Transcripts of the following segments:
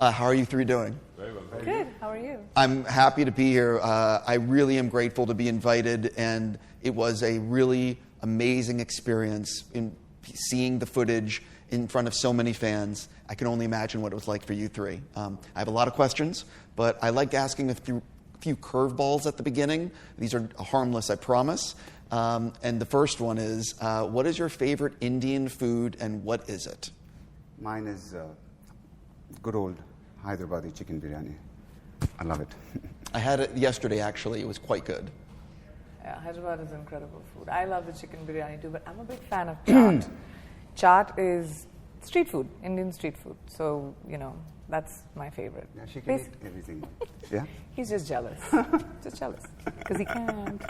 How are you three doing? Very well. Good. How are you? I'm happy to be here. I really am grateful to be invited, and it was a really amazing experience in seeing the footage in front of so many fans. I can only imagine what it was like for you three. I have a lot of questions, but I like asking a few curveballs at the beginning. These are harmless, I promise. And the first one is, what is your favorite Indian food, and what is it? Mine is good old Hyderabadi chicken biryani. I love it. I had it yesterday, actually. It was quite good. Yeah, Hyderabad is incredible food. I love the chicken biryani too, but I'm a big fan of chaat. Chaat is street food, Indian street food. So, that's my favorite. Yeah, she can eat everything. Yeah? He's just jealous. Just jealous. Because he can't.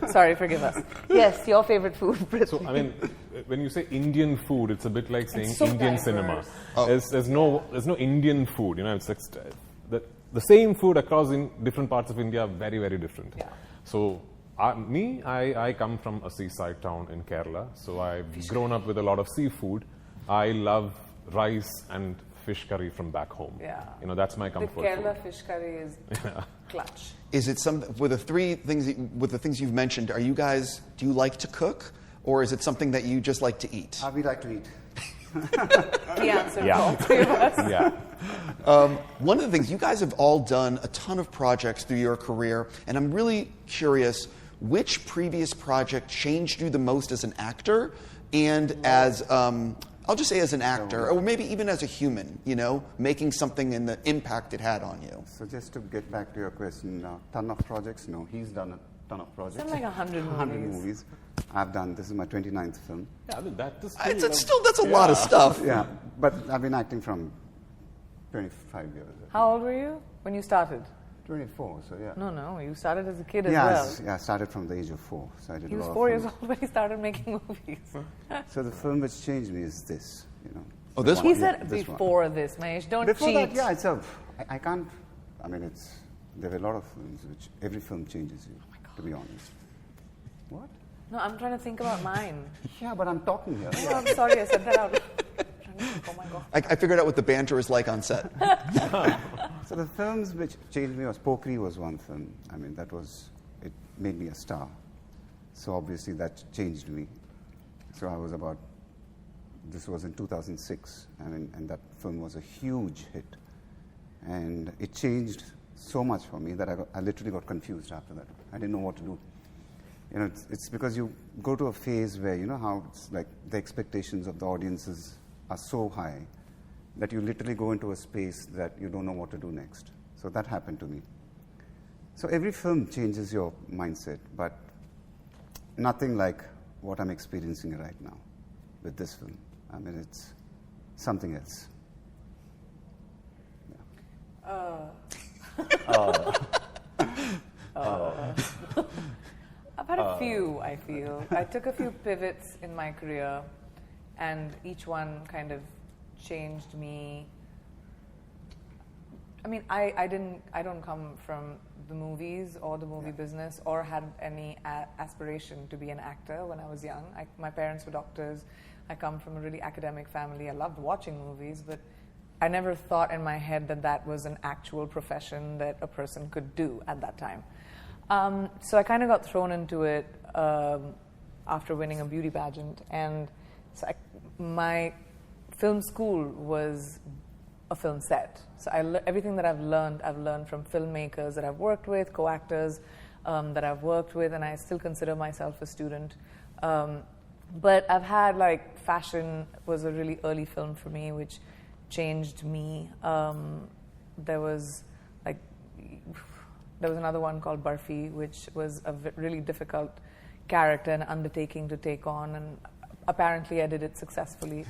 Sorry, forgive us. Yes, your favorite food, Prithvi. So, when you say Indian food, it's a bit like saying so Indian diverse. cinema. Oh. There's no Indian food. It's like the same food across in different parts of India are very, very different. Yeah. So, I come from a seaside town in Kerala. So, I've grown up with a lot of seafood. I love rice and fish curry from back home. Yeah. That's my comfort The Kerala food. fish curry is clutch. Is it with the things you've mentioned? Do you like to cook, or is it something that you just like to eat? We like to eat. The answer Yeah. for all three of us. Yeah. One of the things, you guys have all done a ton of projects through your career, and I'm really curious, which previous project changed you the most as an actor and as, I'll just say as an actor, or maybe even as a human, making something and the impact it had on you? So just to get back to your question, ton of projects? No, he's done a ton of projects. Something like 100 movies. 100 movies. I've done, this is my 29th film. Yeah, that is That's a lot of stuff. Yeah, but I've been acting from 25 years. How old were you when you started? 24, so yeah. No, you started as a kid as well. Yeah, I started from the age of 4. So I did He a was lot 4 of years films. old when he started making movies. So the film which changed me is this, Oh, this He one? said this one. before this, Mahesh. Don't Before cheat. that, yeah, I can't, there were a lot of films which, every film changes you, to be honest. What? No, I'm trying to think about mine. Yeah, but I'm talking here. Oh, I'm sorry, I said that out. Oh my God. I figured out what the banter is like on set. So the films which changed me was Pokri was one film. It made me a star. So obviously that changed me. So this was in 2006, and that film was a huge hit. And it changed so much for me that I literally got confused after that. I didn't know what to do. It's because you go to a phase where, how it's like the expectations of the audiences are so high that you literally go into a space that you don't know what to do next. So that happened to me. So every film changes your mindset, but nothing like what I'm experiencing right now with this film. It's something else. I've had a few, I feel. I took a few pivots in my career, and each one kind of changed me. I don't come from the movies or the movie business or had any aspiration to be an actor when I was young. My parents were doctors. I come from a really academic family. I loved watching movies, but I never thought in my head that was an actual profession that a person could do at that time. So I kind of got thrown into it after winning a beauty pageant. And so my film school was a film set. So everything that I've learned from filmmakers that I've worked with, co-actors that I've worked with, and I still consider myself a student. But I've had, Fashion was a really early film for me, which changed me. There was another one called Barfi, which was a really difficult character and undertaking to take on, and apparently I did it successfully.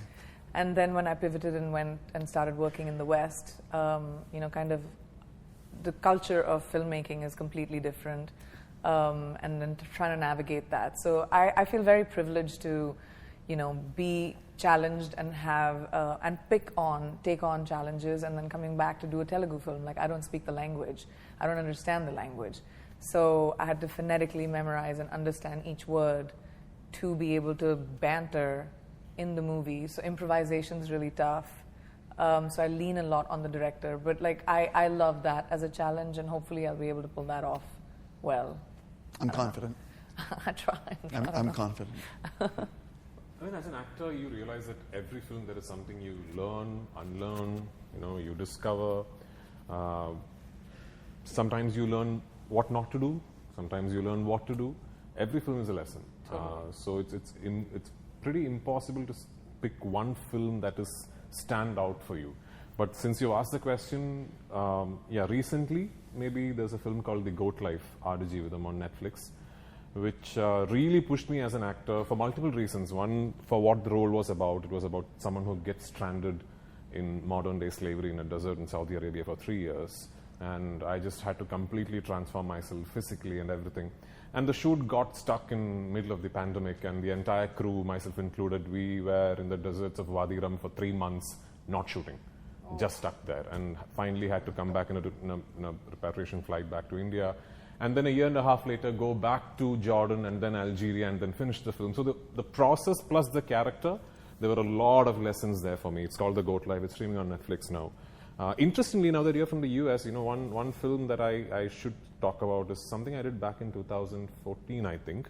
And then when I pivoted and went and started working in the West, kind of the culture of filmmaking is completely different, and then trying to navigate that. So I feel very privileged to, be challenged and have and take on challenges, and then coming back to do a Telugu film. I don't speak the language, I don't understand the language, so I had to phonetically memorize and understand each word to be able to banter in the movie. So improvisation is really tough. So I lean a lot on the director. But like I love that as a challenge, and hopefully I'll be able to pull that off well. I'm confident. I try. I'm confident. I mean, as an actor, you realize that every film there is something you learn, unlearn, you discover. Sometimes you learn what not to do. Sometimes you learn what to do. Every film is a lesson. So it's pretty impossible to pick one film that is stand out for you. But since you asked the question, recently maybe there's a film called The Goat Life, Ardiji with them on Netflix, which really pushed me as an actor for multiple reasons. One, for what the role was about. It was about someone who gets stranded in modern day slavery in a desert in Saudi Arabia for 3 years. And I just had to completely transform myself physically and everything. And the shoot got stuck in middle of the pandemic, and the entire crew, myself included, we were in the deserts of Wadi Rum for 3 months, not shooting, just stuck there. And finally had to come back in a repatriation flight back to India. And then a year and a half later, go back to Jordan and then Algeria and then finish the film. So the process plus the character, there were a lot of lessons there for me. It's called The Goat Life. It's streaming on Netflix now. Interestingly, now that you're from the US, one film that I should talk about is something I did back in 2014, I think,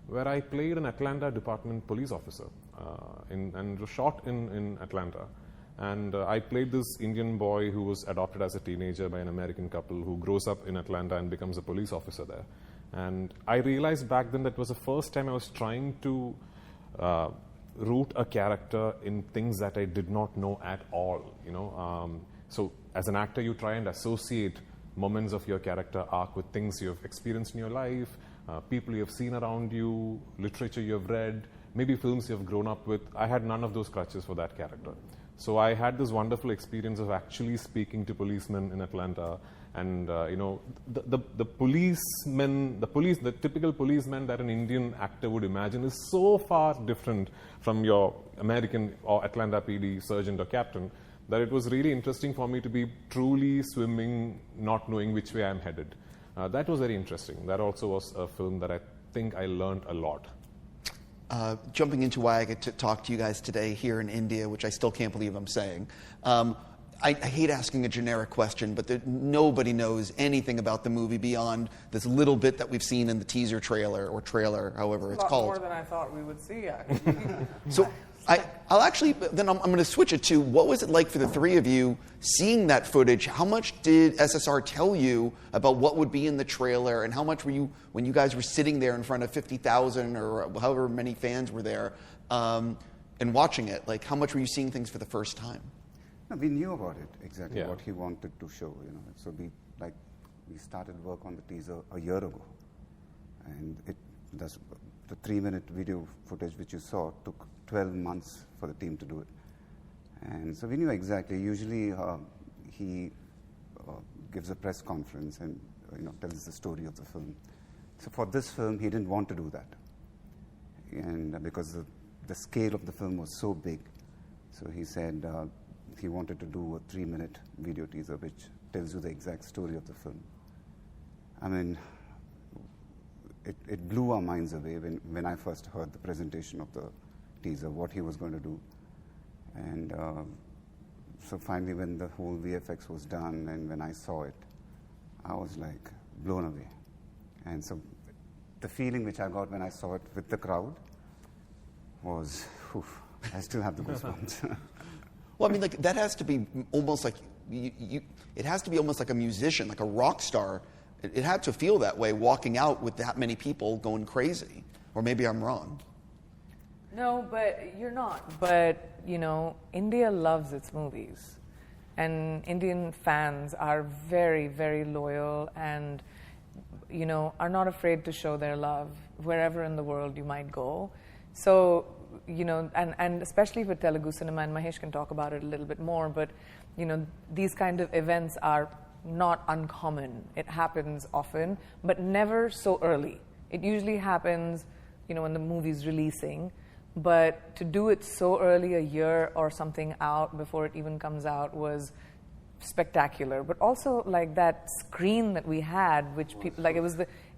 where I played an Atlanta Department police officer and was shot in Atlanta. And I played this Indian boy who was adopted as a teenager by an American couple who grows up in Atlanta and becomes a police officer there. And I realized back then that was the first time I was trying to root a character in things that I did not know at all. So as an actor, you try and associate moments of your character arc with things you have experienced in your life, people you have seen around you, literature you have read, maybe films you have grown up with. I had none of those crutches for that character. So I had this wonderful experience of actually speaking to policemen in Atlanta, and the policemen, the typical policeman that an Indian actor would imagine is so far different from your American or Atlanta PD sergeant or captain that it was really interesting for me to be truly swimming, not knowing which way I'm headed. That was very interesting. That also was a film that I think I learned a lot. Jumping into why I get to talk to you guys today here in India, which I still can't believe I'm saying. I hate asking a generic question, but nobody knows anything about the movie beyond this little bit that we've seen in the teaser trailer, or trailer, however it's called. A lot more than I thought we would see, actually. So I'll actually, then I'm going to switch it to, what was it like for the three of you seeing that footage? How much did SSR tell you about what would be in the trailer, and how much were you, when you guys were sitting there in front of 50,000 or however many fans were there, and watching it, like how much were you seeing things for the first time? No, we knew about it, exactly Yeah. what he wanted to show, So we started work on the teaser a year ago, and the 3-minute video footage which you saw took 12 months for the team to do it. And so we knew exactly. Usually he gives a press conference and tells the story of the film. So for this film, he didn't want to do that. And because the scale of the film was so big, so he said he wanted to do a 3-minute video teaser which tells you the exact story of the film. I mean, it blew our minds away when I first heard the presentation of the teaser, what he was going to do. And so finally when the whole VFX was done and when I saw it, I was like blown away. And so the feeling which I got when I saw it with the crowd was, I still have the goosebumps. Well, I mean, like that has to be almost like it has to be almost like a musician, like a rock star. It had to feel that way, walking out with that many people going crazy. Or maybe I'm wrong. No, but you're not. But, India loves its movies. And Indian fans are very, very loyal and, are not afraid to show their love wherever in the world you might go. So, and especially with Telugu cinema, and Mahesh can talk about it a little bit more, but, these kind of events are not uncommon. It happens often, but never so early. It usually happens, when the movie's releasing. But to do it so early, a year or something out before it even comes out, was spectacular. But also, like that screen that we had, which people like,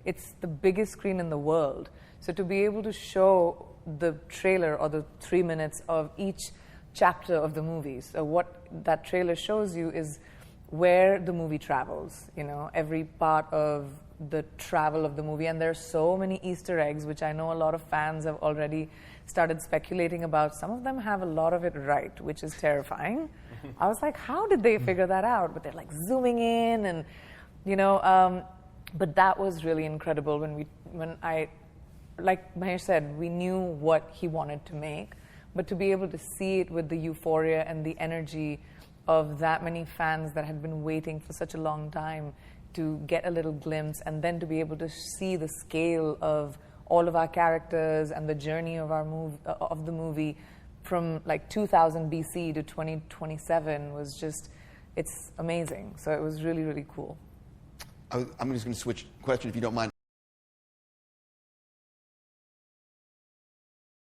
it's the biggest screen in the world. So to be able to show the trailer or the 3 minutes of each chapter of the movie. So what that trailer shows you is where the movie travels, you know, every part of the travel of the movie. And there's so many Easter eggs, which I know a lot of fans have already started speculating about. Some of them have a lot of it right, which is terrifying. I was like, how did they figure that out? But they're like zooming in and, you know, but that was really incredible when I, like Mahesh said, we knew what he wanted to make, but to be able to see it with the euphoria and the energy of that many fans that had been waiting for such a long time to get a little glimpse, and then to be able to see the scale of all of our characters and the journey of the movie from like 2000 BC to 2027 was just, it's amazing. So it was really, really cool. I'm just going to switch question if you don't mind.